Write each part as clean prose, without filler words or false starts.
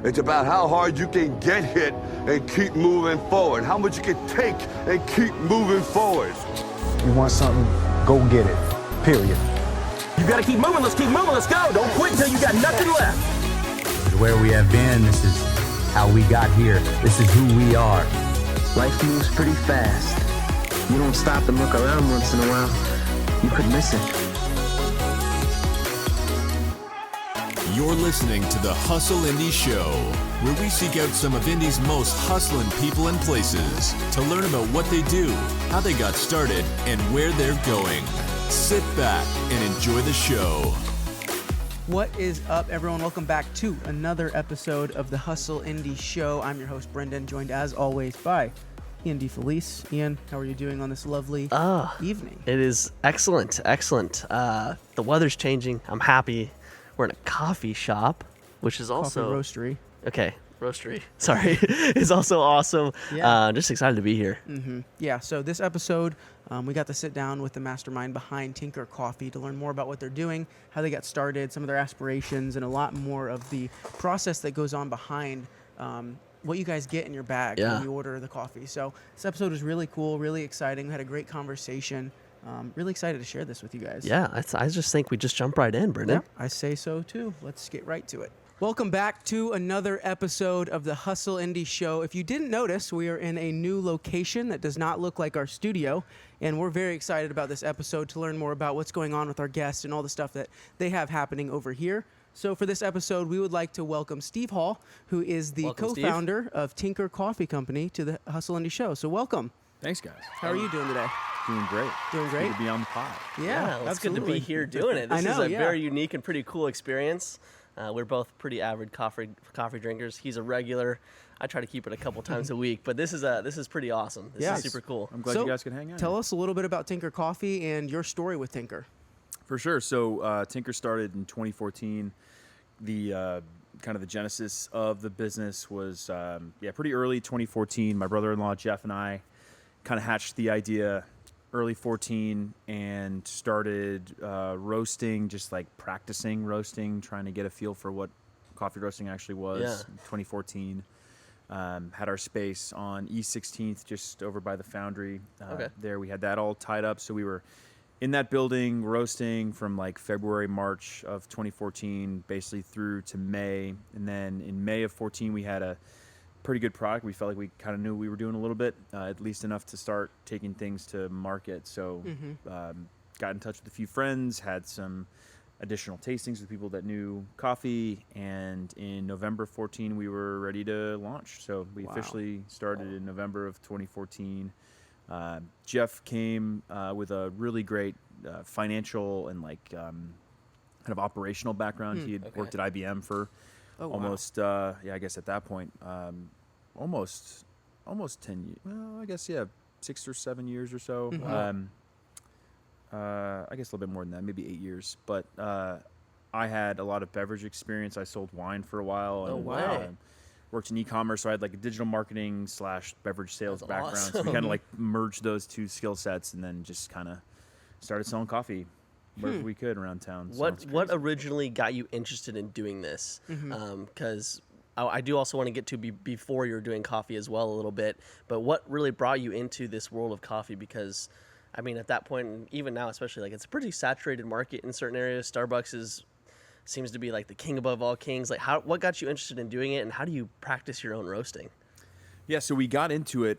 It's about how hard you can get hit and keep moving forward. How much you can take and keep moving forward. You want something, go get it. Period. You gotta keep moving, let's go. Don't quit until you got nothing left. This is where we have been, this is how we got here, this is who we are. Life moves pretty fast. You don't stop and look around once in a while, you could miss it. You're listening to the Hustle Indie Show, where we seek out some of Indy's most hustling people and places to learn about what they do, how they got started, and where they're going. Sit back and enjoy the show. What is up, everyone? Welcome back to another episode of the Hustle Indie Show. I'm your host, Brendan, joined as always by Ian DeFelice. Ian, how are you doing on this lovely evening? It is excellent. The weather's changing. I'm happy. We're in a coffee shop, which is also... Coffee roastery. Okay, roastery. Sorry. It's also awesome. Yeah. Just excited to be here. Mm-hmm. Yeah, so this episode, we got to sit down with the mastermind behind Tinker Coffee to learn more about what they're doing, how they got started, some of their aspirations, and a lot more of the process that goes on behind what you guys get in your bag when you order the coffee. So this episode was really cool, really exciting. We had a great conversation. Really excited to share this with you guys. Yeah, I just think we just jump right in, Brendan. Yeah, I say so too. Let's get right to it. Welcome back to another episode of the Hustle Indie Show. If you didn't notice, we are in a new location that does not look like our studio, and we're very excited about this episode to learn more about what's going on with our guests and all the stuff that they have happening over here. So for this episode, we would like to welcome Steve Hall, who is the co-founder of Tinker Coffee Company, to the Hustle Indie Show. So welcome. Thanks, guys. How are you doing today? Doing great. Doing great? Good to be on the pod. Yeah, it's good to be here doing it. This is a very unique and pretty cool experience. We're both pretty avid coffee drinkers. He's a regular. I try to keep it a couple times a week, but this is pretty awesome. This is super cool. I'm glad you guys can hang out. Tell us a little bit about Tinker Coffee and your story with Tinker. For sure. So Tinker started in 2014. The kind of the genesis of the business was pretty early 2014. My brother-in-law Jeff and I kind of hatched the idea early 14 and started roasting, just like practicing roasting, trying to get a feel for what coffee roasting actually was. In 2014, had our space on East 16th, just over by the foundry. There we had that all tied up, so we were in that building roasting from like February, March of 2014, basically through to May. And then in May of 14, we had a pretty good product. We felt like we kind of knew we were doing a little bit, at least enough to start taking things to market. So got in touch with a few friends, had some additional tastings with people that knew coffee, and in November 14 we were ready to launch. So we officially started in November of 2014. Jeff came with a really great financial and kind of operational background. He had worked at IBM for almost, I guess at that point, almost 10 years. Well, I guess, 6 or 7 years or so. I guess a little bit more than that, maybe 8 years. But I had a lot of beverage experience. I sold wine for a while. And, worked in e-commerce, so I had like a digital marketing / beverage sales background. Awesome. So we kind of like merged those two skill sets and then just kind of started selling coffee wherever we could around town. What originally got you interested in doing this? Because I do also want to get to before you were doing coffee as well a little bit, but what really brought you into this world of coffee? Because I mean, at that point, and even now especially, like it's a pretty saturated market in certain areas. Starbucks seems to be like the king above all kings. Like, what got you interested in doing it, and how do you practice your own roasting? Yeah, so we got into it.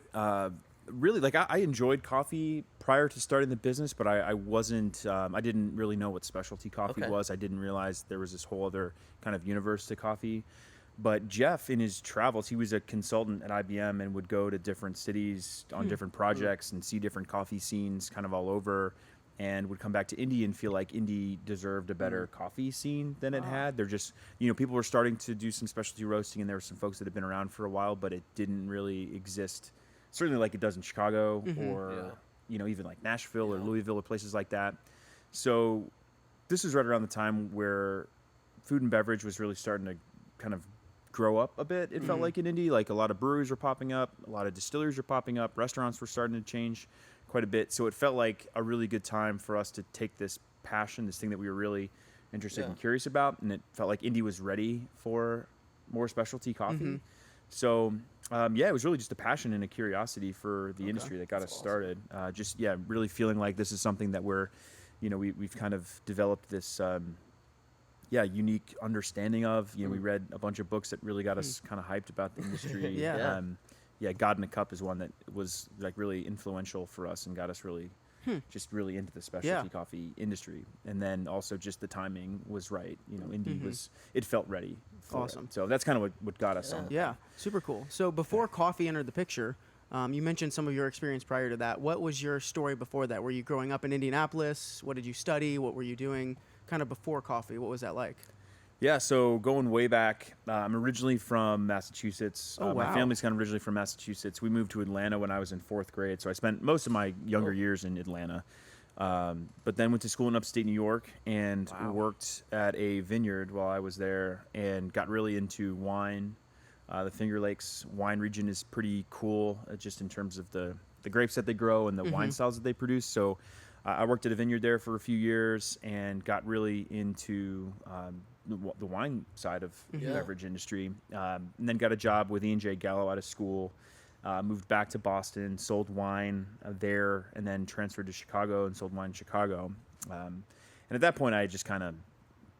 Really, like I enjoyed coffee prior to starting the business, but I wasn't. I didn't really know what specialty coffee was. I didn't realize there was this whole other kind of universe to coffee. But Jeff, in his travels, he was a consultant at IBM and would go to different cities on different projects and see different coffee scenes kind of all over, and would come back to Indy and feel like Indy deserved a better coffee scene than it had. They're just, people were starting to do some specialty roasting, and there were some folks that had been around for a while, but it didn't really exist, certainly like it does in Chicago or, even like Nashville or Louisville or places like that. So this was right around the time where food and beverage was really starting to kind of grow up a bit. It felt like in Indy, like a lot of breweries were popping up, a lot of distilleries were popping up, restaurants were starting to change quite a bit. So it felt like a really good time for us to take this passion, this thing that we were really interested and curious about, and it felt like Indy was ready for more specialty coffee. Mm-hmm. So, it was really just a passion and a curiosity for the industry that got us started. Really feeling like this is something that we've kind of developed this, unique understanding of. We read a bunch of books that really got us kind of hyped about the industry. God in a Cup is one that was like really influential for us and got us really just really into the specialty coffee industry. And then also just the timing was right. Indy it felt ready for it. So that's kind of what got us on. Yeah, super cool. So before coffee entered the picture, you mentioned some of your experience prior to that. What was your story before that? Were you growing up in Indianapolis? What did you study? What were you doing kind of before coffee? What was that like? Yeah, so going way back, I'm originally from Massachusetts. Oh, wow. My family's kind of originally from Massachusetts. We moved to Atlanta when I was in 4th grade, so I spent most of my younger years in Atlanta. But then went to school in upstate New York and worked at a vineyard while I was there and got really into wine. The Finger Lakes wine region is pretty cool, just in terms of the grapes that they grow and the wine styles that they produce. So I worked at a vineyard there for a few years and got really into the wine side of the beverage industry. And then got a job with E&J Gallo out of school. Moved back to Boston, sold wine there, and then transferred to Chicago and sold wine in Chicago. And at that point, I just kind of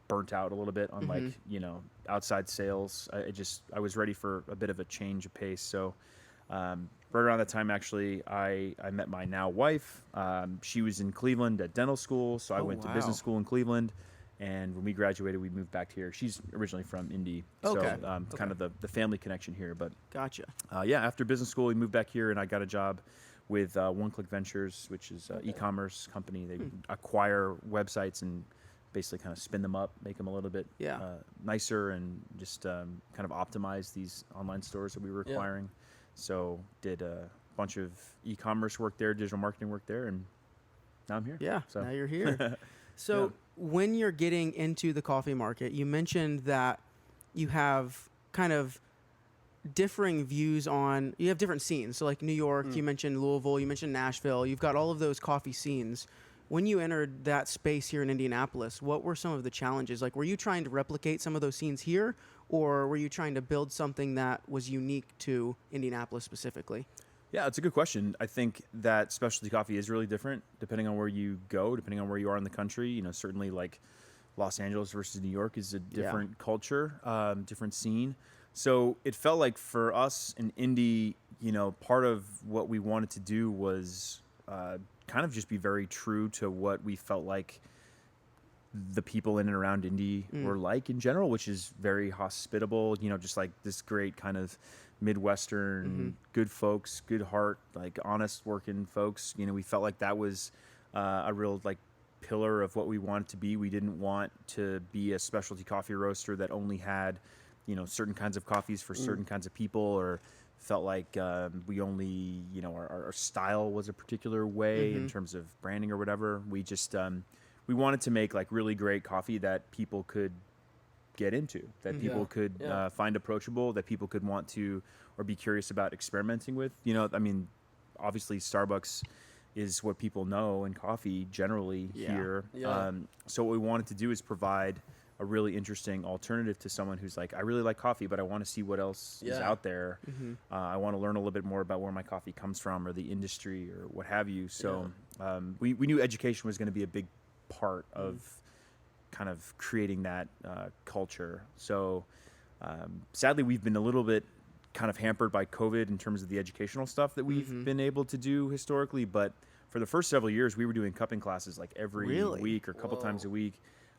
burnt out a little bit on outside sales. I was ready for a bit of a change of pace. So right around that time, actually, I met my now wife. She was in Cleveland at dental school, so I went to business school in Cleveland. And when we graduated, we moved back here. She's originally from Indy, so kind of the family connection here. But gotcha. After business school, we moved back here, and I got a job with One Click Ventures, which is an e-commerce company. They acquire websites and basically kind of spin them up, make them a little bit nicer, and just kind of optimize these online stores that we were acquiring. So did a bunch of e-commerce work there, digital marketing work there, and now I'm here. Yeah, so. Now you're here. So when you're getting into the coffee market, you mentioned that you have kind of differing views on, you have different scenes. So like New York, you mentioned Louisville, you mentioned Nashville, you've got all of those coffee scenes. When you entered that space here in Indianapolis, what were some of the challenges? Like, were you trying to replicate some of those scenes here, or were you trying to build something that was unique to Indianapolis specifically? Yeah, it's a good question. I think that specialty coffee is really different depending on where you go, depending on where you are in the country. Certainly like Los Angeles versus New York is a different culture, different scene. So it felt like for us in Indy, part of what we wanted to do was kind of just be very true to what we felt like the people in and around Indy were like in general, which is very hospitable, just like this great kind of Midwestern, good folks, good heart, like honest working folks. We felt like that was a real like pillar of what we wanted to be. We didn't want to be a specialty coffee roaster that only had, certain kinds of coffees for certain kinds of people, or felt like we only, our style was a particular way in terms of branding or whatever. We just, we wanted to make like really great coffee that people could get into, that people could find approachable, that people could want to or be curious about experimenting with. Obviously Starbucks is what people know in coffee generally here. So what we wanted to do is provide a really interesting alternative to someone who's like, I really like coffee, but I want to see what else is out there. I want to learn a little bit more about where my coffee comes from or the industry or what have you. So we knew education was going to be a big part of kind of creating that culture. So sadly, we've been a little bit kind of hampered by COVID in terms of the educational stuff that we've been able to do historically. But for the first several years, we were doing cupping classes like every week or a couple times a week.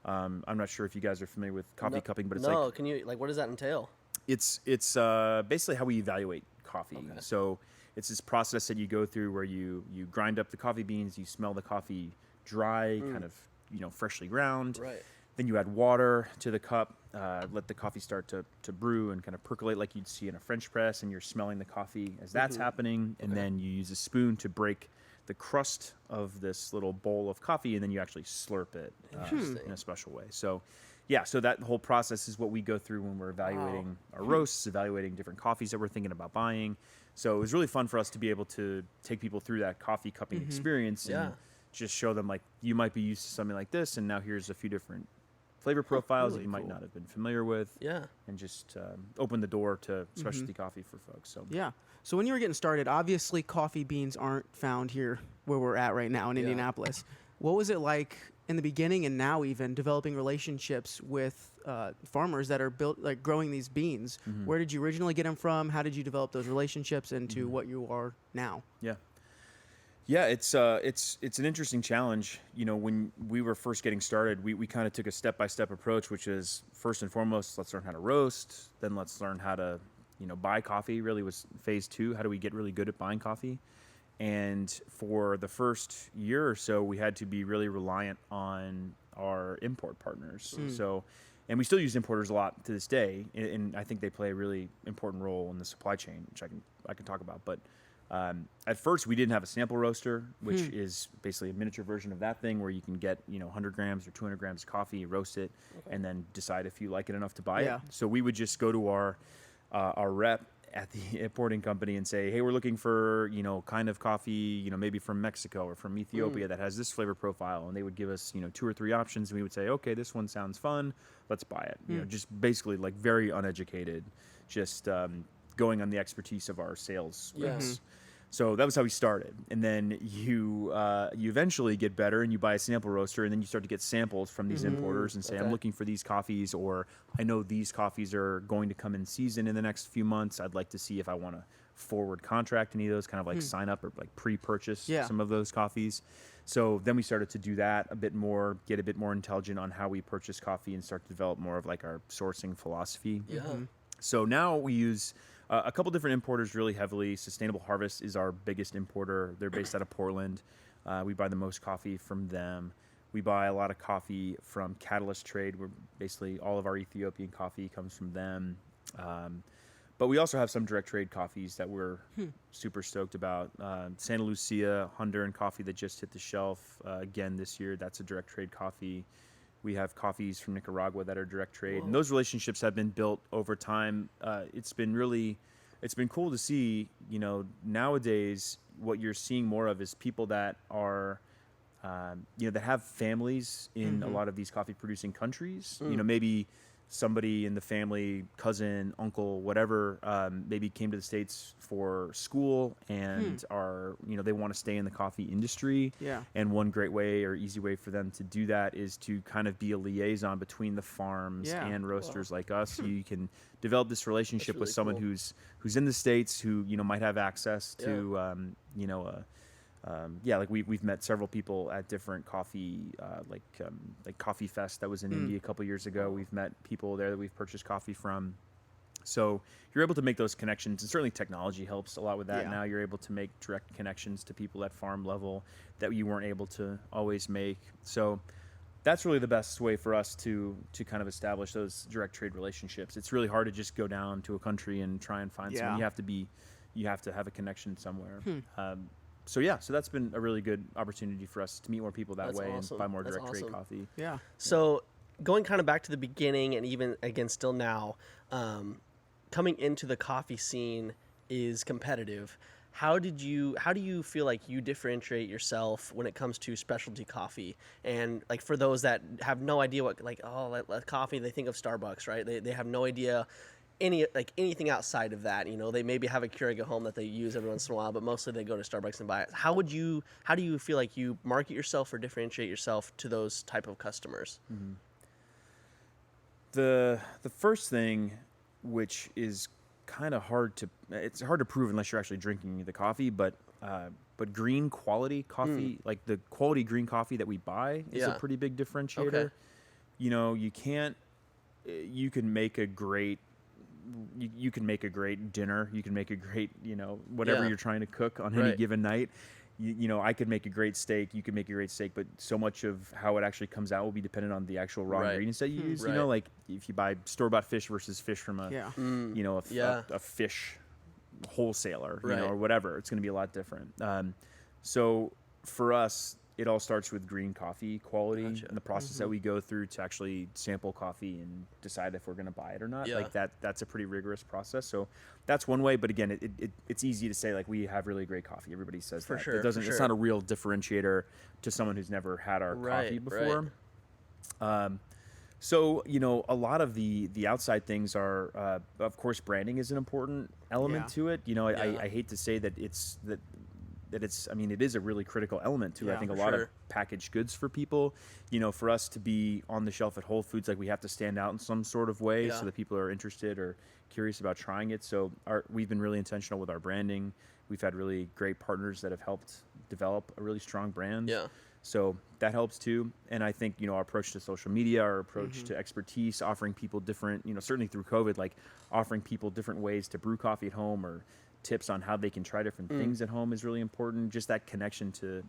I'm not sure if you guys are familiar with coffee cupping, but it's can you what does that entail? It's basically how we evaluate coffee. Okay. So it's this process that you go through where you grind up the coffee beans, you smell the coffee dry, kind of freshly ground. Right. Then you add water to the cup, let the coffee start to brew and kind of percolate like you'd see in a French press, and you're smelling the coffee as that's happening. And then you use a spoon to break the crust of this little bowl of coffee, and then you actually slurp it in a special way. So, so that whole process is what we go through when we're evaluating our roasts, evaluating different coffees that we're thinking about buying. So it was really fun for us to be able to take people through that coffee cupping experience and just show them, like, you might be used to something like this, and now here's a few different flavor profiles really that you might cool. not have been familiar with. Yeah. And just open the door to specialty coffee for folks. So Yeah. So when you were getting started, obviously coffee beans aren't found here where we're at right now in Indianapolis. What was it like in the beginning and now even developing relationships with farmers that are growing these beans? Where did you originally get them from? How did you develop those relationships into what you are now? Yeah, it's an interesting challenge. You know, when we were first getting started, we kind of took a step-by-step approach, which is first and foremost, let's learn how to roast. Then let's learn how to, buy coffee. Really was phase 2. How do we get really good at buying coffee? And for the first year or so, we had to be really reliant on our import partners. So, and we still use importers a lot to this day, and I think they play a really important role in the supply chain, which I can talk about. But at first, we didn't have a sample roaster, which is basically a miniature version of that thing where you can get 100 grams or 200 grams of coffee, roast it, and then decide if you like it enough to buy it. So we would just go to our rep at the importing company and say, hey, we're looking for kind of coffee, maybe from Mexico or from Ethiopia that has this flavor profile, and they would give us 2 or 3 options, and we would say, okay, this one sounds fun, let's buy it. Just basically like very uneducated, just going on the expertise of our sales reps. So that was how we started. And then you eventually get better and you buy a sample roaster, and then you start to get samples from these importers and say, I'm looking for these coffees, or I know these coffees are going to come in season in the next few months. I'd like to see if I want to forward contract any of those, kind of like sign up or like pre-purchase some of those coffees. So then we started to do that a bit more, get a bit more intelligent on how we purchase coffee, and start to develop more of like our sourcing philosophy. So now we use a couple different importers really heavily. Sustainable Harvest is our biggest importer. They're based out of Portland. We buy the most coffee from them. We buy a lot of coffee from Catalyst Trade, where basically all of our Ethiopian coffee comes from them. But we also have some direct trade coffees that we're super stoked about. Santa Lucia Honduran coffee that just hit the shelf again this year. That's a direct trade coffee. We have coffees from Nicaragua that are direct trade. And those relationships have been built over time. It's been cool to see, nowadays what you're seeing more of is people that are, that have families in a lot of these coffee producing countries. Maybe somebody in the family, cousin, uncle, whatever, maybe came to the States for school and are, they want to stay in the coffee industry. And one great way or easy way for them to do that is to kind of be a liaison between the farms and roasters like us. You can develop this relationship with someone who's in the States, who, might have access to, like we've met several people at different coffee, like Coffee Fest that was in India a couple years ago. We've met people there that we've purchased coffee from. So you're able to make those connections, and certainly technology helps a lot with that. Now you're able to make direct connections to people at farm level that you weren't able to always make. So that's really the best way for us to kind of establish those direct trade relationships. It's really hard to just go down to a country and try and find someone. You have to have a connection somewhere. So that's been a really good opportunity for us to meet more people that way and buy more direct trade coffee. So going kind of back to the beginning, and even again still now, coming into the coffee scene is competitive. How do you feel like you differentiate yourself when it comes to specialty coffee? And like for those that have no idea what coffee, they think of Starbucks, right? They have no idea anything outside of that. They maybe have a Keurig at home that they use every once in a while, but mostly they go to Starbucks and buy it. How do you feel like you market yourself or differentiate yourself to those type of customers? The first thing, which is kind of hard to prove unless you're actually drinking the coffee, but green quality coffee, like the quality green coffee that we buy, is a pretty big differentiator. You can make a great dinner. You can make a great, whatever you're trying to cook on any given night. I could make a great steak. You could make a great steak, but so much of how it actually comes out will be dependent on the actual raw ingredients that you use. Like if you buy store-bought fish versus fish from a fish wholesaler, or whatever, it's going to be a lot different. So for us, it all starts with green coffee quality and the process that we go through to actually sample coffee and decide if we're going to buy it or not. Like that's a pretty rigorous process. So that's one way. But again, it's easy to say like we have really great coffee. Everybody says that. It doesn't. It's not a real differentiator to someone who's never had our coffee before. So, a lot of the outside things are, of course, branding is an important element to it. I hate to say that it's it is a really critical element too. I think a lot of packaged goods for people, for us to be on the shelf at Whole Foods, like we have to stand out in some sort of way so that people are interested or curious about trying it. So we've been really intentional with our branding. We've had really great partners that have helped develop a really strong brand. Yeah. So that helps too. And I think, our approach to social media, our approach to expertise, offering people different, certainly through COVID, like offering people different ways to brew coffee at home or tips on how they can try different things at home is really important. Just that connection to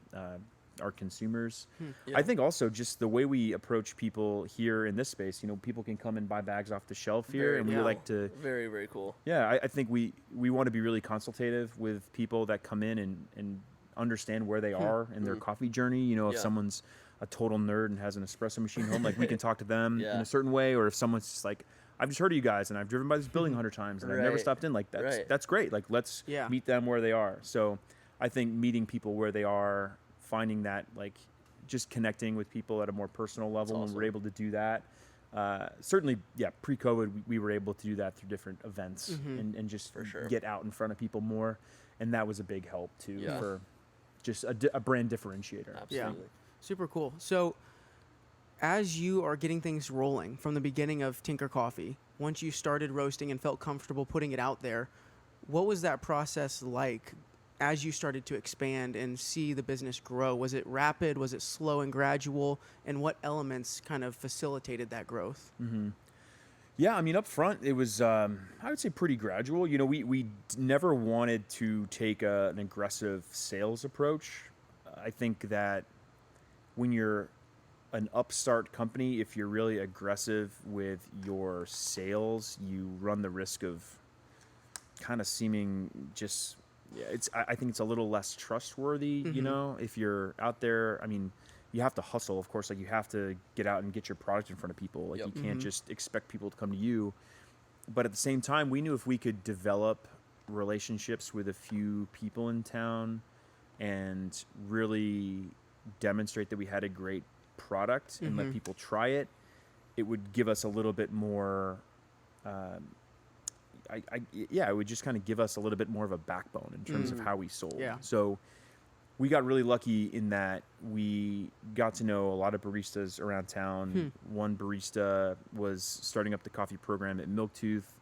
our consumers. I think also just the way we approach people here in this space, people can come and buy bags off the shelf here, and we like to very, very cool. Yeah, I think we want to be really consultative with people that come in and understand where they are in their coffee journey. If someone's a total nerd and has an espresso machine home, like we can talk to them in a certain way. Or if someone's just like, I've just heard of you guys and I've driven by this building 100 times and I've never stopped in, like that's great. Like let's meet them where they are. So I think meeting people where they are, finding that, like just connecting with people at a more personal level, and we're able to do that. Certainly, pre-COVID, we were able to do that through different events and just get out in front of people more. And that was a big help too for just a brand differentiator. Absolutely. Yeah, super cool. So as you are getting things rolling from the beginning of Tinker Coffee, once you started roasting and felt comfortable putting it out there, what was that process like as you started to expand and see the business grow? Was it rapid? Was it slow and gradual? And what elements kind of facilitated that growth? Yeah, up front, it was, I would say, pretty gradual. We never wanted to take an aggressive sales approach. I think that when you're an upstart company, if you're really aggressive with your sales, you run the risk of kind of seeming just, I think it's a little less trustworthy, if you're out there. You have to hustle, of course. Like, you have to get out and get your product in front of people. Like, you can't just expect people to come to you. But at the same time, we knew if we could develop relationships with a few people in town and really demonstrate that we had a great product and let people try it, it would give us a little bit more, it would just kind of give us a little bit more of a backbone in terms of how we sold. Yeah. So we got really lucky in that we got to know a lot of baristas around town. One barista was starting up the coffee program at Milktooth.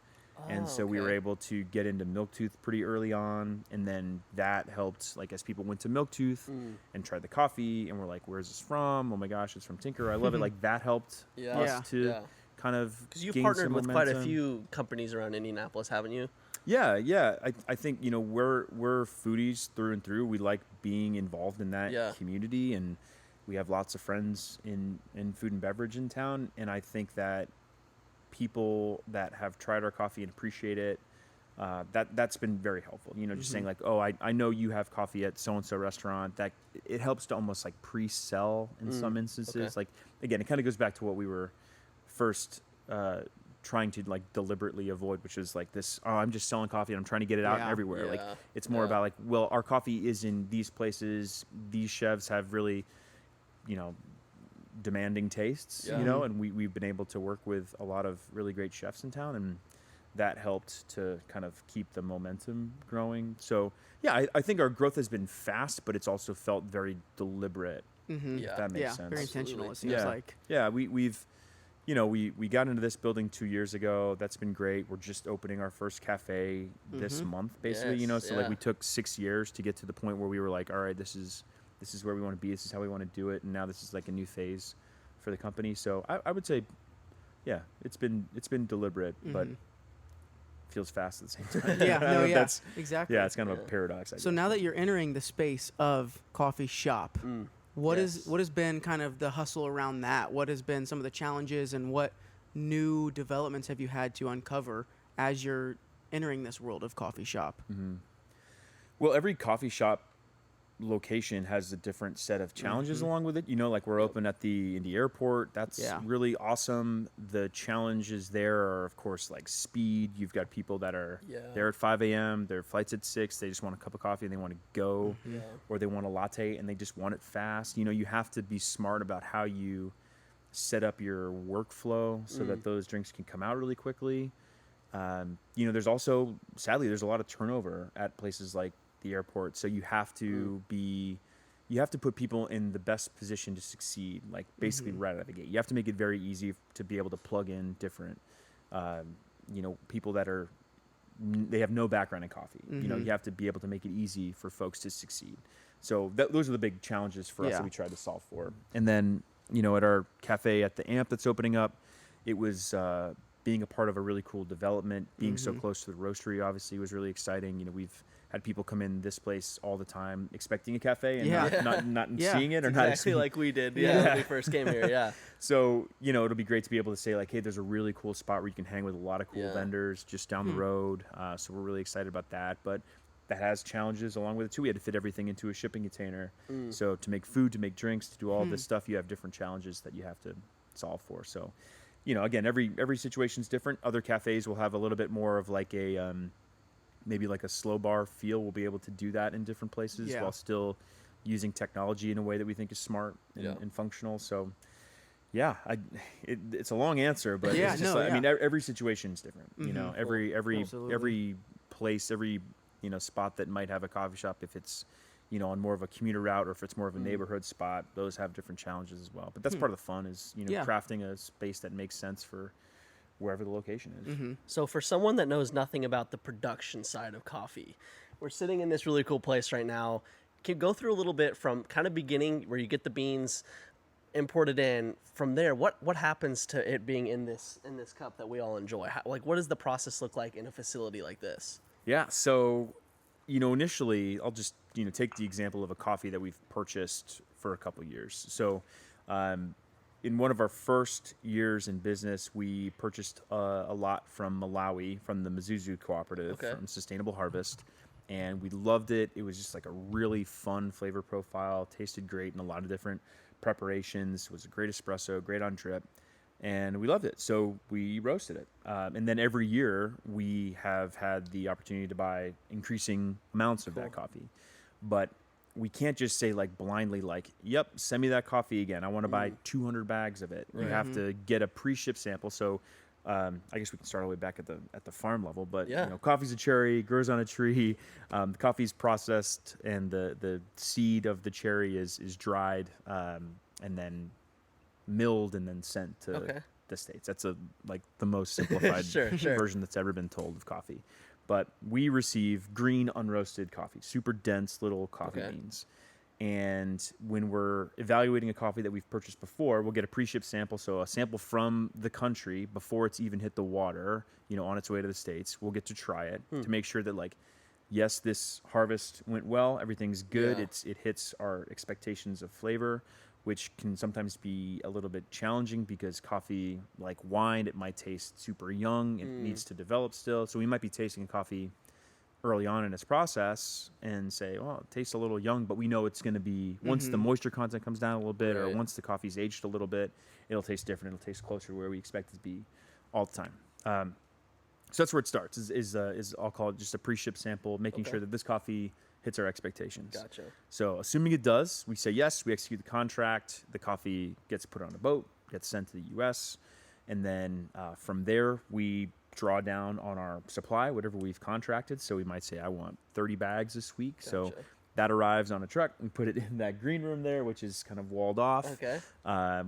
And so we were able to get into Milktooth pretty early on. And then that helped, like, as people went to Milktooth and tried the coffee and were like, where's this from? Oh my gosh, it's from Tinker. I love it. Like, that helped us to kind of because you've gain partnered some with momentum. quite a few companies around Indianapolis, haven't you? Yeah. I think, we're foodies through and through. We like being involved in that community, and we have lots of friends in food and beverage in town. And I think that people that have tried our coffee and appreciate it, that's been very helpful. Just saying like, oh, I know you have coffee at so-and-so restaurant. That it helps to almost like pre-sell in some instances. Okay. Like, again, it kind of goes back to what we were first trying to like deliberately avoid, which is like this, oh, I'm just selling coffee and I'm trying to get it out everywhere. Like, it's more about like, well, our coffee is in these places. These chefs have really, demanding tastes, and we've been able to work with a lot of really great chefs in town, and that helped to kind of keep the momentum growing. So I think our growth has been fast, but it's also felt very deliberate. If that makes sense. Very intentional, it seems like. Yeah, we've we got into this building 2 years ago. That's been great. We're just opening our first cafe this month, basically. So like, we took 6 years to get to the point where we were like, all right, this is where we want to be. This is how we want to do it. And now this is like a new phase for the company. So I would say, it's been deliberate, but feels fast at the same time. That's exactly. Yeah, it's kind of a paradox, I guess. So now that you're entering the space of coffee shop, what has been kind of the hustle around that? What has been some of the challenges, and what new developments have you had to uncover as you're entering this world of coffee shop? Well, every coffee shop location has a different set of challenges along with it. Like, we're open at the Indy airport. That's really awesome. The challenges there are, of course, like speed. You've got people that are there at 5 a.m. Their flight's at 6. They just want a cup of coffee and they want to go, or they want a latte and they just want it fast. You have to be smart about how you set up your workflow so that those drinks can come out really quickly. There's also, sadly, there's a lot of turnover at places like the airport. So you have to put people in the best position to succeed, like basically right out of the gate. You have to make it very easy to be able to plug in different, people that they have no background in coffee. You have to be able to make it easy for folks to succeed. So those are the big challenges for us that we tried to solve for. And then, at our cafe at the AMP that's opening up, it was being a part of a really cool development, being so close to the roastery obviously was really exciting. We've had people come in this place all the time expecting a cafe and not seeing it or not exactly like we did when we first came here. So it'll be great to be able to say like, hey, there's a really cool spot where you can hang with a lot of cool vendors just down the road. So we're really excited about that, but that has challenges along with it too. We had to fit everything into a shipping container. So to make food, to make drinks, to do all this stuff, you have different challenges that you have to solve for. So again, every situation is different. Other cafes will have a little bit more of like a maybe like a slow bar feel. We'll be able to do that in different places while still using technology in a way that we think is smart and functional. So it's a long answer, but it's just I mean, every situation is different. Every place, every spot that might have a coffee shop, if it's on more of a commuter route or if it's more of a neighborhood spot, those have different challenges as well. But that's part of the fun is crafting a space that makes sense for wherever the location is. So for someone that knows nothing about the production side of coffee, we're sitting in this really cool place right now. Can you go through a little bit from kind of beginning where you get the beans imported in? From there, what happens to it being in this cup that we all enjoy? What does the process look like in a facility like this? Yeah, so initially I'll just take the example of a coffee that we've purchased for a couple years. So in one of our first years in business, we purchased a lot from Malawi, from the Mizuzu Cooperative, from Sustainable Harvest, and we loved it. It was just like a really fun flavor profile, tasted great in a lot of different preparations. It was a great espresso, great on drip, and we loved it. So we roasted it. And then every year we have had the opportunity to buy increasing amounts of that coffee. But we can't just say like blindly like, yep, send me that coffee again. I want to buy 200 bags of it. You have to get a pre-shipped sample. So I guess we can start all the way back at the farm level. But coffee's a cherry, grows on a tree. The coffee's processed, and the seed of the cherry is dried and then milled and then sent to the States. That's like the most simplified version that's ever been told of coffee. But we receive green unroasted coffee, super dense little coffee beans. And when we're evaluating a coffee that we've purchased before, we'll get a pre-shipped sample, so a sample from the country before it's even hit the water, on its way to the States. We'll get to try it to make sure that like, yes, this harvest went well, everything's good, it hits our expectations of flavor, which can sometimes be a little bit challenging because coffee, like wine, it might taste super young. It needs to develop still. So we might be tasting a coffee early on in its process and say, well, it tastes a little young, but we know it's going to be, once the moisture content comes down a little bit or once the coffee's aged a little bit, it'll taste different. It'll taste closer to where we expect it to be all the time. So that's where it starts, is I'll call it just a pre-shipped sample, making sure that this coffee hits our expectations. Gotcha. So assuming it does, we say yes, we execute the contract, the coffee gets put on a boat, gets sent to the U.S., and then from there we draw down on our supply, whatever we've contracted. So we might say, I want 30 bags this week. Gotcha. So that arrives on a truck. We put it in that green room there, which is kind of walled off. Okay.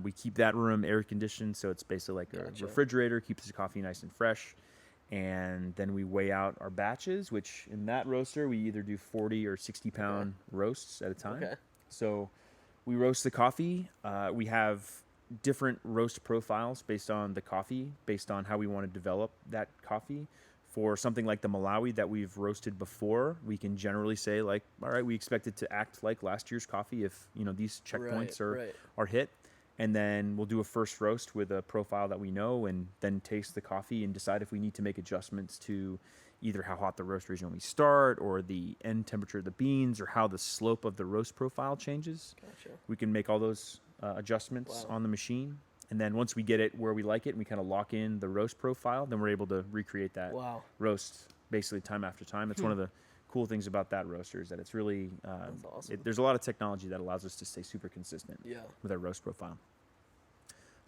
We keep that room air conditioned, so it's basically like a refrigerator, keeps the coffee nice and fresh. And then we weigh out our batches, which in that roaster, we either do 40 or 60 pound roasts at a time. Okay. So we roast the coffee. We have different roast profiles based on the coffee, based on how we want to develop that coffee. For something like the Malawi that we've roasted before, we can generally say like, all right, we expect it to act like last year's coffee if, these checkpoints are hit. And then we'll do a first roast with a profile that we know, and then taste the coffee and decide if we need to make adjustments to either how hot the roaster is when we start, or the end temperature of the beans, or how the slope of the roast profile changes. Gotcha. We can make all those adjustments on the machine. And then once we get it where we like it and we kind of lock in the roast profile, then we're able to recreate that roast basically time after time. It's one of the cool things about that roaster is that it's really, that's awesome. there's a lot of technology that allows us to stay super consistent with our roast profile.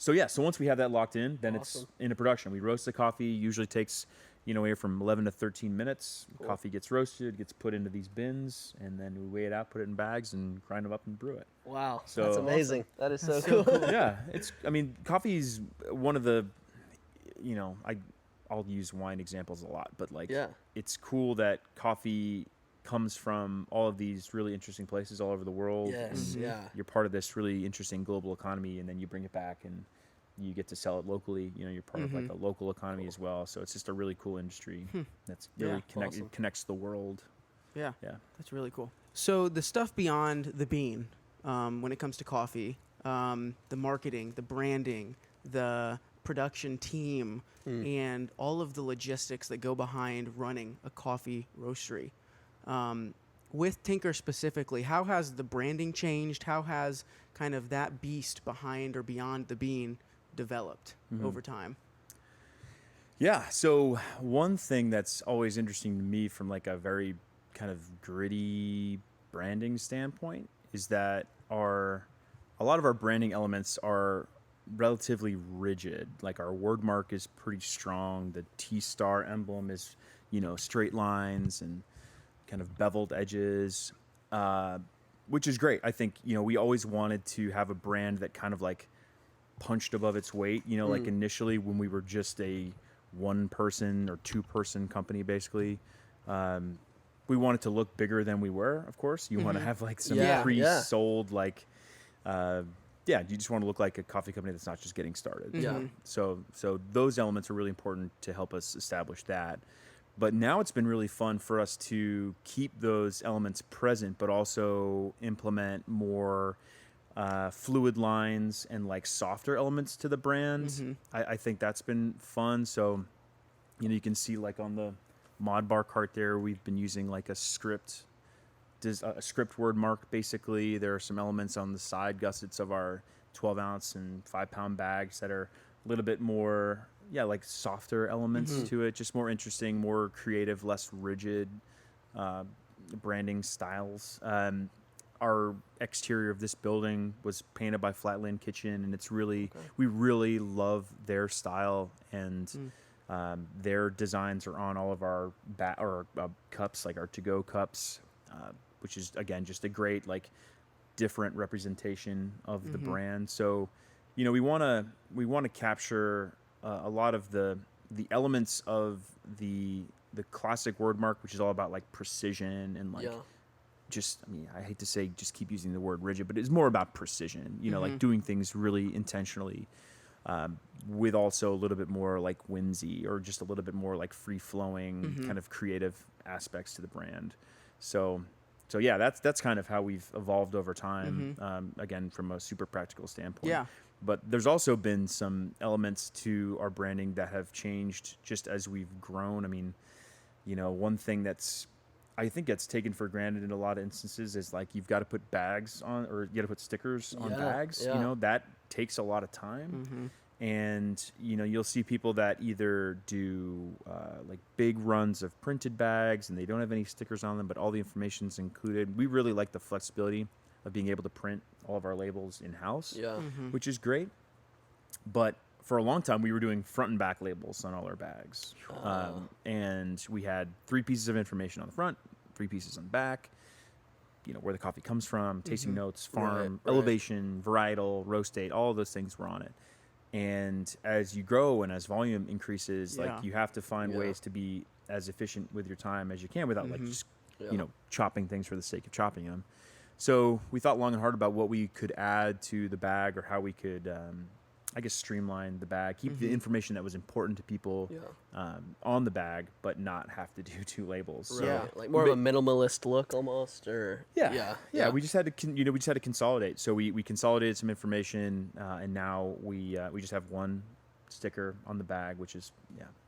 So once we have that locked in, then it's into production. We roast the coffee. Usually takes anywhere from 11 to 13 minutes. Coffee gets roasted, gets put into these bins, and then we weigh it out, put it in bags, and grind them up and brew it. Wow, So that's amazing. That is so cool. Yeah, coffee's one of the, I'll use wine examples a lot, but it's cool that coffee comes from all of these really interesting places all over the world. Yes, You're part of this really interesting global economy, and then you bring it back and you get to sell it locally. You're part of like the local economy as well. So it's just a really cool industry that's really connects the world. Yeah, Yeah. that's really cool. So the stuff beyond the bean, when it comes to coffee, the marketing, the branding, the production team, and all of the logistics that go behind running a coffee roastery. With Tinker specifically, how has the branding changed? How has kind of that beast behind or beyond the bean developed over time? Yeah. So one thing that's always interesting to me from like a very kind of gritty branding standpoint is that a lot of our branding elements are relatively rigid. Like our word mark is pretty strong. The T-star emblem is, straight lines and kind of beveled edges, which is great. I think, we always wanted to have a brand that kind of like punched above its weight, like initially when we were just a 1-person or 2-person company, basically, we wanted to look bigger than we were. Of course, you want to have like some pre-sold, like, you just want to look like a coffee company that's not just getting started. Yeah. So those elements are really important to help us establish that. But now it's been really fun for us to keep those elements present, but also implement more fluid lines and like softer elements to the brand. I think that's been fun. So, you can see like on the mod bar cart there, we've been using like a script word mark. Basically, there are some elements on the side gussets of our 12-ounce and 5-pound bags that are a little bit more, like softer elements to it, just more interesting, more creative, less rigid branding styles. Our exterior of this building was painted by Flatland Kitchen, and it's really, we really love their style, and their designs are on all of our cups, like our to-go cups, which is again just a great like different representation of the brand. So, we want to capture a lot of the elements of the classic word mark, which is all about like precision and like I hate to say just keep using the word rigid, but it's more about precision, like doing things really intentionally, with also a little bit more like whimsy or just a little bit more like free flowing kind of creative aspects to the brand. So yeah, that's kind of how we've evolved over time. Again, from a super practical standpoint. Yeah. But there's also been some elements to our branding that have changed just as we've grown. I mean, one thing I think gets taken for granted in a lot of instances is like you've got to put bags on, or you got to put stickers on bags. That takes a lot of time. And you'll see people that either do like big runs of printed bags and they don't have any stickers on them, but all the information's included. We really like the flexibility of being able to print all of our labels in-house, which is great. But for a long time, we were doing front and back labels on all our bags. And we had 3 pieces of information on the front, 3 pieces on the back, where the coffee comes from, tasting notes, farm, elevation, varietal, roast date, all of those things were on it. And as you grow and as volume increases, like you have to find ways to be as efficient with your time as you can without like just, chopping things for the sake of chopping them. So we thought long and hard about what we could add to the bag, or how we could, streamline the bag, keep the information that was important to people on the bag, but not have to do 2 labels. So, like more of a minimalist look almost, or we just had to consolidate. So we consolidated some information, and now we just have 1 sticker on the bag, which is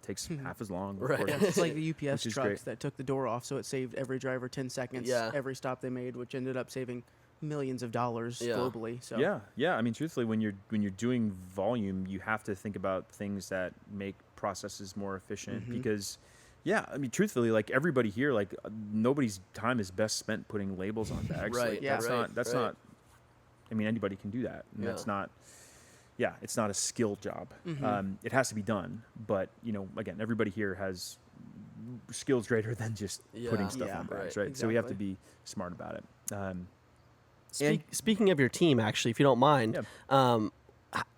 takes half as long. It's like the UPS trucks that took the door off, so it saved every driver 10 seconds every stop they made, which ended up saving millions of dollars globally. So I mean, truthfully, when you're doing volume, you have to think about things that make processes more efficient, because I mean, truthfully, like everybody here, like nobody's time is best spent putting labels on bags. That's not I mean, anybody can do that, and that's not it's not a skill job. It has to be done, but again, everybody here has skills greater than just putting stuff on bags, right? So we have to be smart about it. Speaking of your team, actually, if you don't mind,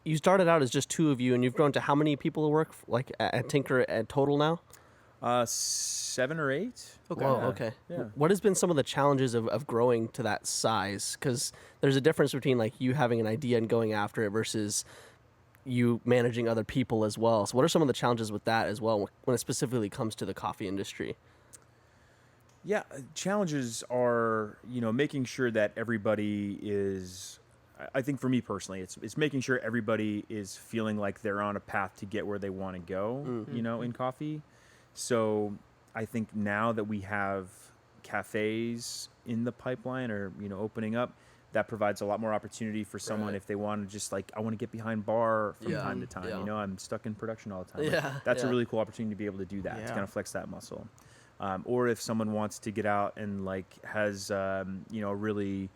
you started out as just 2 of you, and you've grown to how many people work like at Tinker at total now? 7 or 8. Okay. Whoa, okay. Yeah. What has been some of the challenges of growing to that size? Because there's a difference between like you having an idea and going after it versus you managing other people as well. So what are some of the challenges with that as well when it specifically comes to the coffee industry? Yeah, challenges are, making sure that everybody is, I think for me personally, it's making sure everybody is feeling like they're on a path to get where they want to go, in coffee. So I think now that we have cafes in the pipeline or, opening up, that provides a lot more opportunity for someone if they want to just like, I want to get behind bar from time to time. I'm stuck in production all the time. That's a really cool opportunity to be able to do that, to kind of flex that muscle. Or if someone wants to get out and like has, a really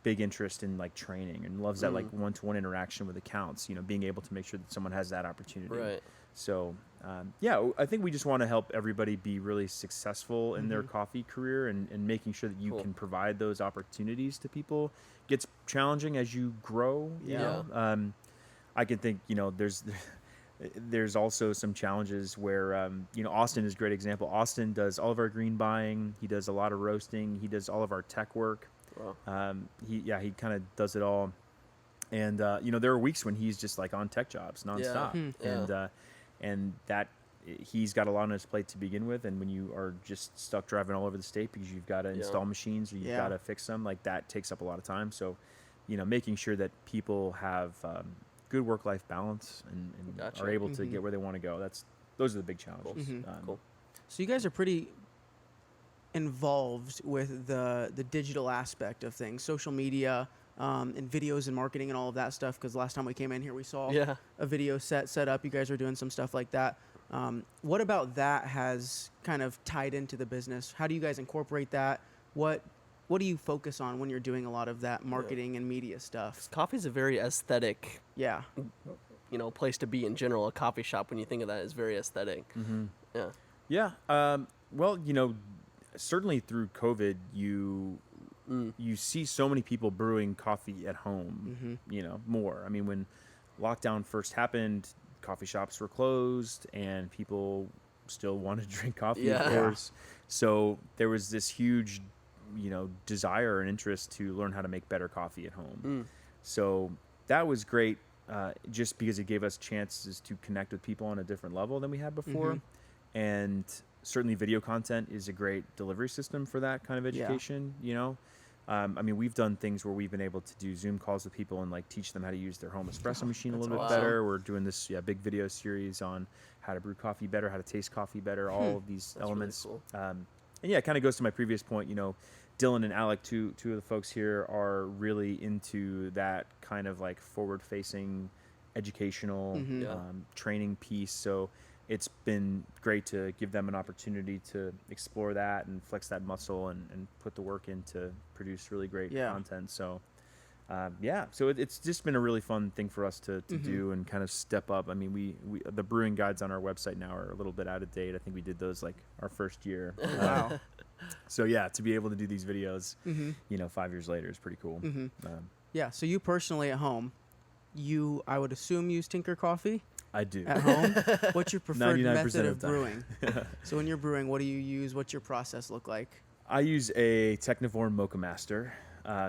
big interest in like training and loves that like one-to-one interaction with accounts, being able to make sure that someone has that opportunity. Right. So, I think we just want to help everybody be really successful in their coffee career and making sure that you can provide those opportunities to people. Gets challenging as you grow. You know? I can think, there's also some challenges where, Austin is a great example. Austin does all of our green buying. He does a lot of roasting. He does all of our tech work. Wow. He kind of does it all. And, there are weeks when he's just like on tech jobs nonstop. And that he's got a lot on his plate to begin with. And when you are just stuck driving all over the state because you've got to install machines or you've got to fix them, like that takes up a lot of time. So, making sure that people have good work-life balance and are able to get where they want to go. Those are the big challenges. Cool. So you guys are pretty involved with the digital aspect of things, social media, and videos and marketing and all of that stuff. Because last time we came in here, we saw a video set up. You guys are doing some stuff like that. What about that has kind of tied into the business? How do you guys incorporate that? What do you focus on when you're doing a lot of that marketing and media stuff? Coffee is a very aesthetic, place to be in general. A coffee shop, when you think of that, is very aesthetic. Yeah. Well, certainly through COVID, you see so many people brewing coffee at home, more. I mean, when lockdown first happened, coffee shops were closed and people still wanted to drink coffee, of course. So there was this huge, desire and interest to learn how to make better coffee at home. So that was great, just because it gave us chances to connect with people on a different level than we had before. And certainly video content is a great delivery system for that kind of education, I mean, we've done things where we've been able to do Zoom calls with people and like teach them how to use their home espresso machine a little bit better. We're doing this big video series on how to brew coffee better, how to taste coffee better, all of these elements. Really cool. And it kind of goes to my previous point, Dylan and Alec, two of the folks here, are really into that kind of like forward-facing educational training piece. So it's been great to give them an opportunity to explore that and flex that muscle and put the work in to produce really great content. So, so it's just been a really fun thing for us to do and kind of step up. I mean, we the brewing guides on our website now are a little bit out of date. I think we did those like our first year. Wow. So to be able to do these videos, 5 years later is pretty cool. So you personally at home, I would assume use Tinker Coffee? I do. At home? What's your preferred 99% method of of the time. brewing? So when you're brewing, what do you use? What's your process look like? I use a Technivorm Mocha Master.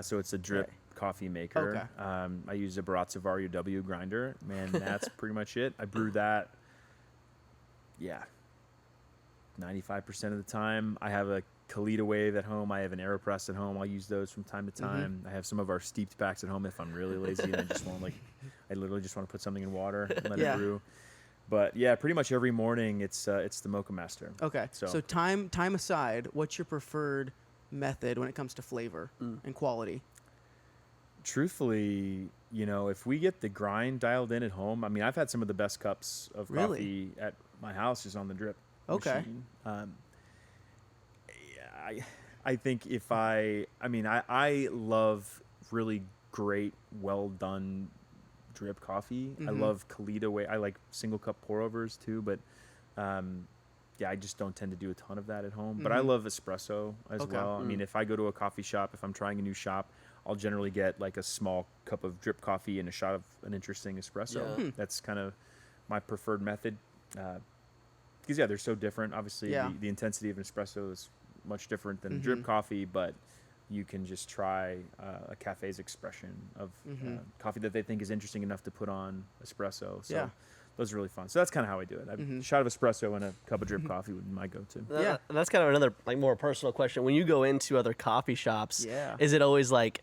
So it's a drip coffee maker. Okay. I use a Baratza Vario W grinder. Man, that's pretty much it. I brew that, 95% of the time. I have a Kalita Wave at home. I have an AeroPress at home. I'll use those from time to time. I have some of our steeped packs at home if I'm really lazy and I just want I literally just want to put something in water and let it brew. But pretty much every morning it's the Mocha Master. Okay. So time aside, what's your preferred method when it comes to flavor and quality? Truthfully, if we get the grind dialed in at home, I mean, I've had some of the best cups of coffee at my house just on the drip machine. I think I love really great, well done drip coffee. I love Kalita way. I like single cup pour overs too, but yeah, I just don't tend to do a ton of that at home. But I love espresso as well. I mean, if I go to a coffee shop, if I'm trying a new shop, I'll generally get like a small cup of drip coffee and a shot of an interesting espresso. Yeah. That's kind of my preferred method. Because they're so different. Obviously, the intensity of an espresso is much different than drip coffee, but you can just try a cafe's expression of coffee that they think is interesting enough to put on espresso. So those are really fun. So that's kind of how I do it. A shot of espresso and a cup of drip coffee would be my go-to. Yeah, that's kind of another like more personal question. When you go into other coffee shops, is it always like,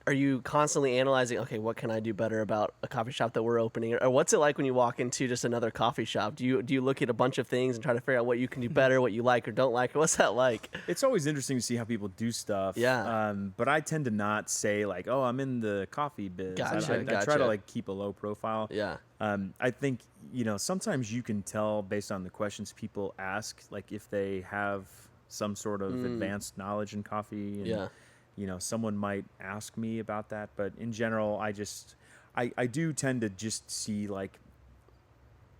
are you constantly analyzing, okay, what can I do better about a coffee shop that we're opening? Or what's it like when you walk into just another coffee shop? Do you look at a bunch of things and try to figure out what you can do better, what you like or don't like? Or what's that like? It's always interesting to see how people do stuff. Yeah. But I tend to not say like, oh, I'm in the coffee biz. Gotcha, I try to like keep a low profile. Yeah. I think, sometimes you can tell based on the questions people ask, like if they have some sort of advanced knowledge in coffee. And, someone might ask me about that, but in general, I do tend to just see like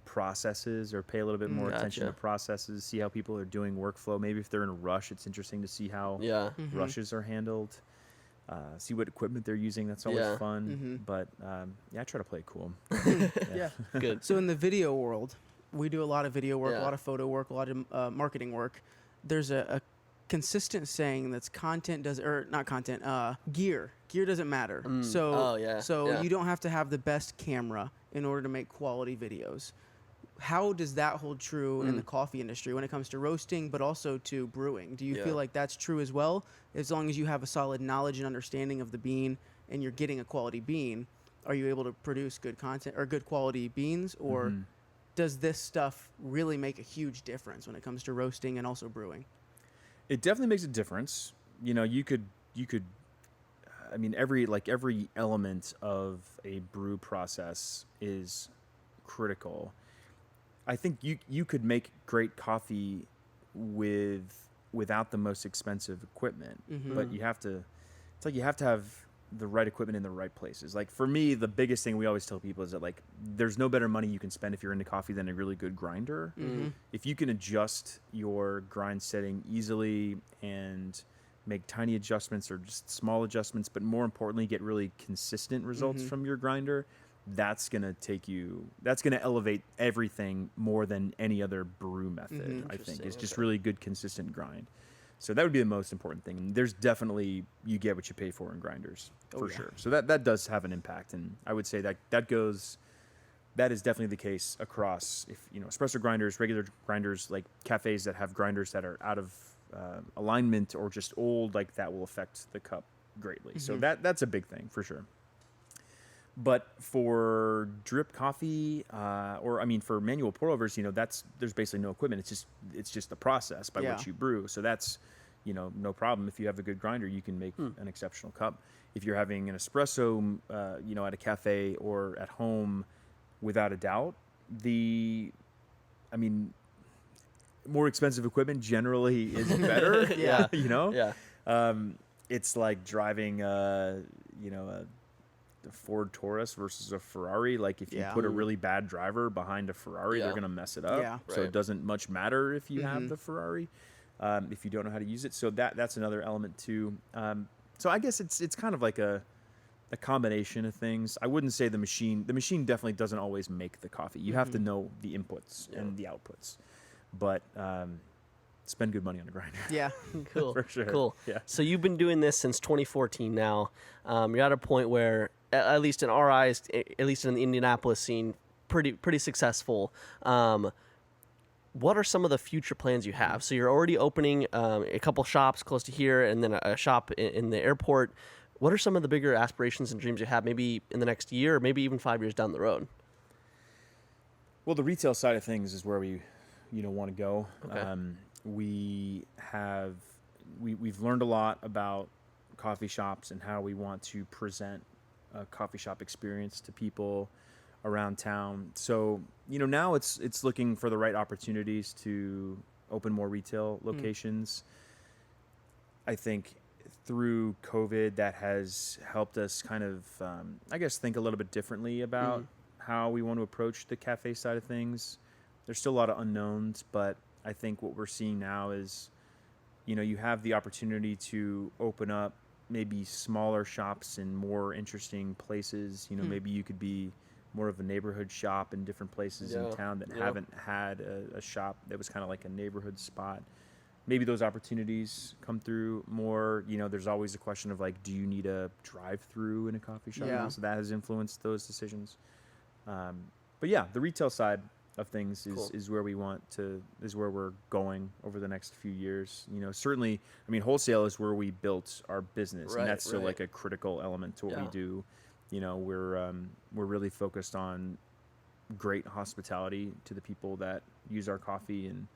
processes or pay a little bit more attention to processes, see how people are doing workflow. Maybe if they're in a rush, it's interesting to see how rushes are handled, see what equipment they're using. That's always fun. But I try to play it cool. Good. So in the video world, we do a lot of video work, a lot of photo work, a lot of marketing work. There's a consistent saying that's gear doesn't matter. So you don't have to have the best camera in order to make quality videos. How does that hold true in the coffee industry when it comes to roasting, but also to brewing? Do you feel like that's true as well? As long as you have a solid knowledge and understanding of the bean and you're getting a quality bean, are you able to produce good content or good quality beans? Or does this stuff really make a huge difference when it comes to roasting and also brewing? It definitely makes a difference. You could. I mean, every element of a brew process is critical. I think you could make great coffee without the most expensive equipment, but you have to. It's like you have to have the right equipment in the right places. Like for me, the biggest thing we always tell people is that like there's no better money you can spend if you're into coffee than a really good grinder. If you can adjust your grind setting easily and make tiny adjustments or just small adjustments, but more importantly get really consistent results from your grinder, that's going to elevate everything more than any other brew method. I think it's just really good consistent grind. So that would be the most important thing. And there's definitely, you get what you pay for in grinders, for sure. So that does have an impact. And I would say that is definitely the case across, espresso grinders, regular grinders, like cafes that have grinders that are out of alignment or just old, like that will affect the cup greatly. So that's a big thing for sure. But for drip coffee, for manual pour overs, there's basically no equipment. It's just the process by which you brew. So that's, no problem. If you have a good grinder, you can make an exceptional cup. If you're having an espresso, at a cafe or at home, without a doubt, more expensive equipment generally is better. It's like driving, a Ford Taurus versus a Ferrari. Like if you put a really bad driver behind a Ferrari, they're going to mess it up. So it doesn't much matter if you have the Ferrari, if you don't know how to use it. So that's another element too. So I guess it's kind of like a combination of things. I wouldn't say the machine definitely doesn't always make the coffee. You have to know the inputs and the outputs, but spend good money on a grinder. Yeah. Cool. For sure. Cool. Yeah. So you've been doing this since 2014 now. You're at a point where, at least in our eyes, at least in the Indianapolis scene, pretty successful. What are some of the future plans you have? So you're already opening a couple shops close to here and then a shop in the airport. What are some of the bigger aspirations and dreams you have maybe in the next year or maybe even 5 years down the road? Well, the retail side of things is where we, want to go. Okay. We've learned a lot about coffee shops and how we want to present a coffee shop experience to people around town. So, now it's looking for the right opportunities to open more retail locations. I think through COVID that has helped us kind of, I guess, think a little bit differently about how we want to approach the cafe side of things. There's still a lot of unknowns, but I think what we're seeing now is, you have the opportunity to open up maybe smaller shops in more interesting places. Maybe you could be more of a neighborhood shop in different places in town that haven't had a shop that was kind of like a neighborhood spot. Maybe those opportunities come through more. There's always a question of like, do you need a drive-through in a coffee shop? Yeah. So that has influenced those decisions. But yeah, the retail side of things is where where we're going over the next few years. Certainly, wholesale is where we built our business, and that's still like a critical element to what we do. We're really focused on great hospitality to the people that use our coffee and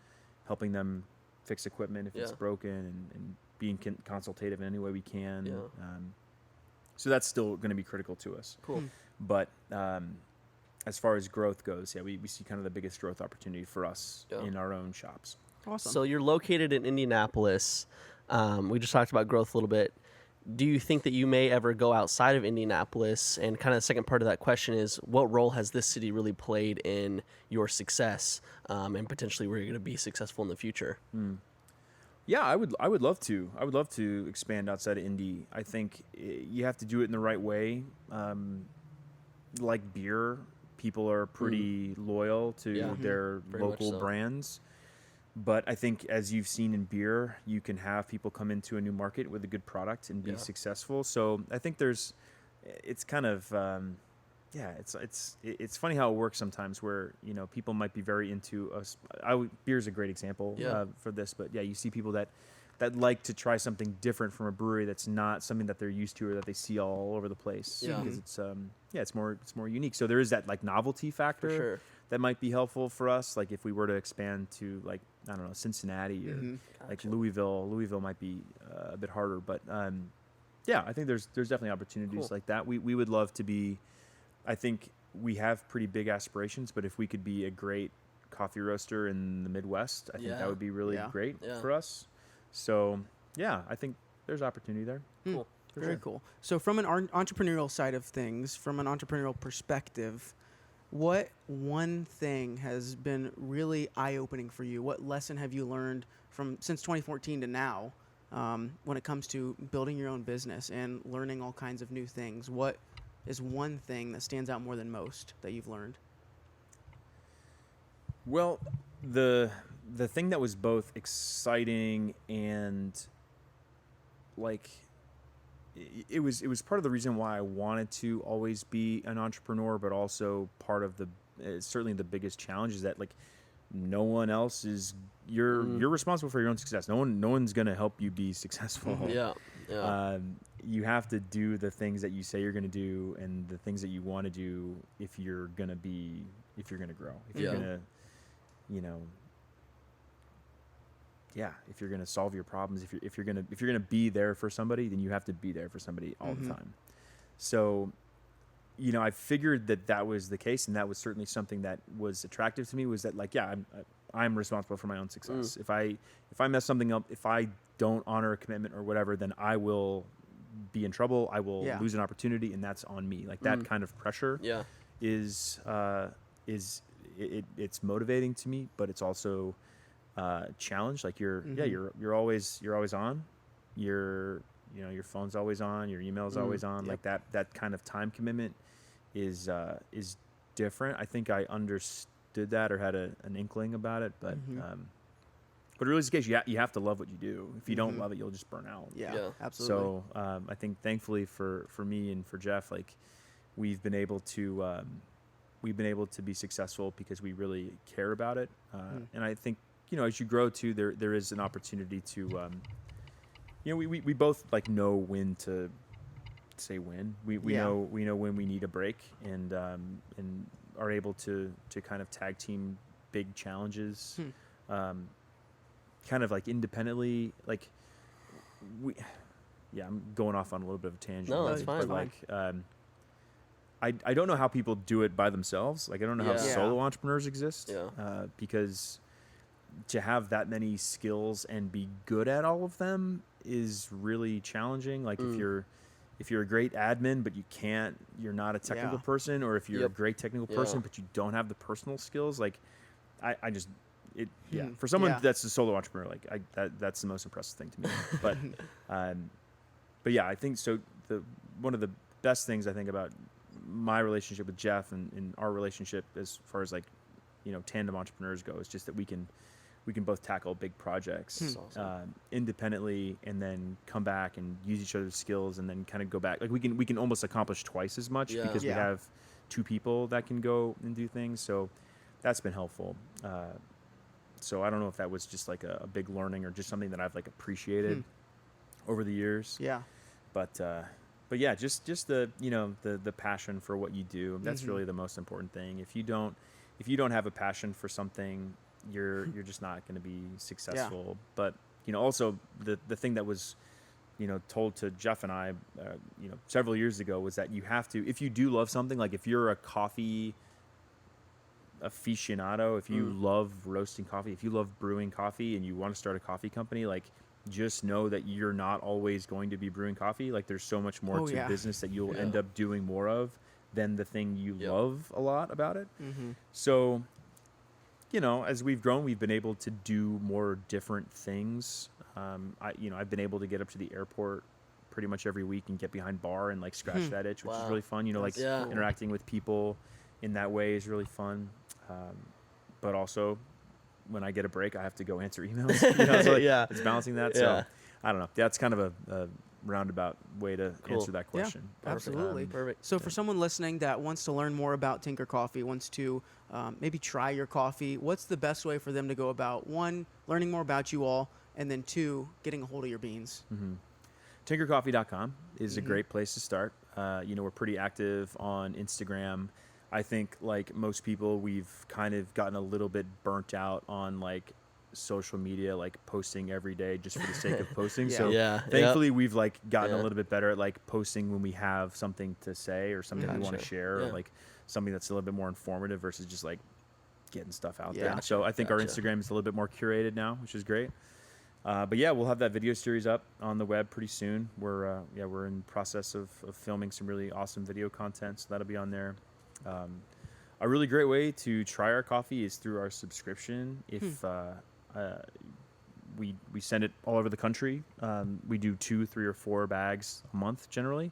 helping them fix equipment if it's broken and being consultative in any way we can. So that's still going to be critical to us. Cool. But as far as growth goes, we see kind of the biggest growth opportunity for us in our own shops. Awesome. So you're located in Indianapolis. We just talked about growth a little bit. Do you think that you may ever go outside of Indianapolis? And kind of the second part of that question is, what role has this city really played in your success and potentially where you're going to be successful in the future? Yeah, I would love to. I would love to expand outside of Indy. I think you have to do it in the right way. Like beer, people are pretty loyal to their very much local so. brands. But I think, as you've seen in beer, you can have people come into a new market with a good product and be successful. So I think it's kind of, it's funny how it works sometimes where, people might be very into us. Beer is a great example for this, but you see people that like to try something different from a brewery that's not something that they're used to or that they see all over the place. Because it's more unique. So there is that like novelty factor. For sure. That might be helpful for us. Like if we were to expand to like, I don't know, Cincinnati or like Louisville. Louisville might be a bit harder, but I think there's definitely opportunities like that. We would love to be, I think we have pretty big aspirations, but if we could be a great coffee roaster in the Midwest, I think that would be really great for us. So I think there's opportunity there. Cool. Very cool. So from an entrepreneurial side of things, from an entrepreneurial perspective, what one thing has been really eye-opening for you? What lesson have you learned since 2014 to now when it comes to building your own business and learning all kinds of new things? What is one thing that stands out more than most that you've learned? Well, the thing that was both exciting and like it was part of the reason why I wanted to always be an entrepreneur, but also part of certainly the biggest challenge is that like no one else is you're responsible for your own success. No one's gonna help you be successful. You have to do the things that you say you're gonna do and the things that you want to do if you're gonna grow. If you're gonna if you're gonna solve your problems, if you're gonna be there for somebody, then you have to be there for somebody all the time. So, I figured that was the case, and that was certainly something that was attractive to me. Was that like, I'm responsible for my own success. If I mess something up, if I don't honor a commitment or whatever, then I will be in trouble. I will lose an opportunity, and that's on me. Like that kind of pressure is it's motivating to me, but it's also challenge. Like you're always on. Your phone's always on. Your email's always on. Like that kind of time commitment is different. I think I understood that or had an inkling about it, but really is the case. You have to love what you do. If you don't love it, you'll just burn out. Yeah, absolutely. So I think thankfully for me and for Jeff, like we've been able to be successful because we really care about it. And I think, as you grow too, there is an opportunity to, we both like know when to say when. We know when we need a break and are able to kind of tag team big challenges, kind of like independently. Like I'm going off on a little bit of a tangent. No, that's fine. But I don't know how people do it by themselves. Like I don't know how solo entrepreneurs exist. Because to have that many skills and be good at all of them is really challenging. Like if you're a great admin, but you're not a technical person, or if you're a great technical person, but you don't have the personal skills, like for someone that's a solo entrepreneur, like that's the most impressive thing to me. But yeah, I think so. One of the best things I think about my relationship with Jeff and our relationship as far as like, tandem entrepreneurs go, is just that we can both tackle big projects independently, and then come back and use each other's skills, and then kind of go back. Like we can almost accomplish twice as much because we have two people that can go and do things. So that's been helpful. So I don't know if that was just like a big learning or just something that I've like appreciated over the years. Yeah. But yeah, just the the passion for what you do. That's really the most important thing. If you don't have a passion for something, you're just not going to be successful. But also the thing that was told to Jeff and I several years ago was that you have to, if you do love something, like if you're a coffee aficionado, if you love roasting coffee, if you love brewing coffee and you want to start a coffee company, like just know that you're not always going to be brewing coffee. Like there's so much more to business that you'll end up doing more of than the thing you love a lot about it. So as we've grown, we've been able to do more different things. I've been able to get up to the airport pretty much every week and get behind bar and like scratch that itch, which is really fun. Interacting with people in that way is really fun. But also when I get a break, I have to go answer emails. So it's balancing that. So I don't know. That's kind of a roundabout way to answer that question. Yeah, absolutely. Perfect. So for someone listening that wants to learn more about Tinker Coffee, wants to maybe try your coffee, what's the best way for them to go about, one, learning more about you all, and then two, getting a hold of your beans? Tinkercoffee.com is a great place to start. We're pretty active on Instagram. I think like most people, we've kind of gotten a little bit burnt out on like social media, like posting every day just for the sake of posting. So thankfully we've like gotten a little bit better at like posting when we have something to say or something we want to share, or like something that's a little bit more informative versus just like getting stuff out there. So I think our Instagram is a little bit more curated now, which is great. But yeah, we'll have that video series up on the web pretty soon. We're in process of filming some really awesome video content, so that'll be on there. A really great way to try our coffee is through our subscription. If we send it all over the country. We do 2, 3, or 4 bags a month generally.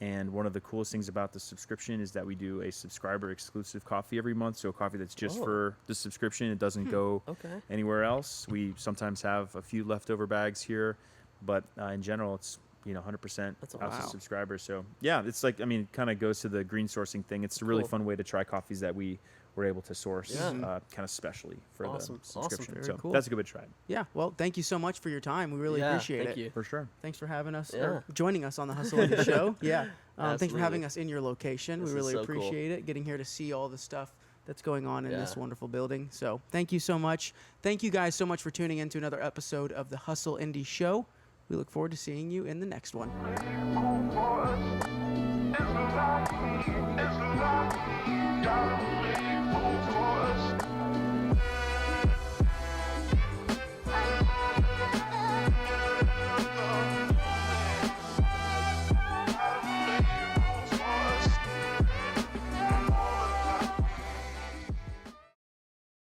And one of the coolest things about the subscription is that we do a subscriber exclusive coffee every month. So a coffee that's just for the subscription. It doesn't go anywhere else. We sometimes have a few leftover bags here, but in general, it's 100% out to subscribers. So yeah, it's like, kind of goes to the green sourcing thing. It's a really fun way to try coffees that we were able to source kind of specially for the subscription. Very so cool. that's a good way to try it. Yeah, well, thank you so much for your time. We really appreciate it. Thank you. For sure. Thanks for having us, or joining us on the Hustle Indie Show. Yeah, thanks for having us in your location. This we really is so appreciate it, getting here to see all the stuff that's going on in this wonderful building. So thank you so much. Thank you guys so much for tuning in to another episode of the Hustle Indie Show. We look forward to seeing you in the next one.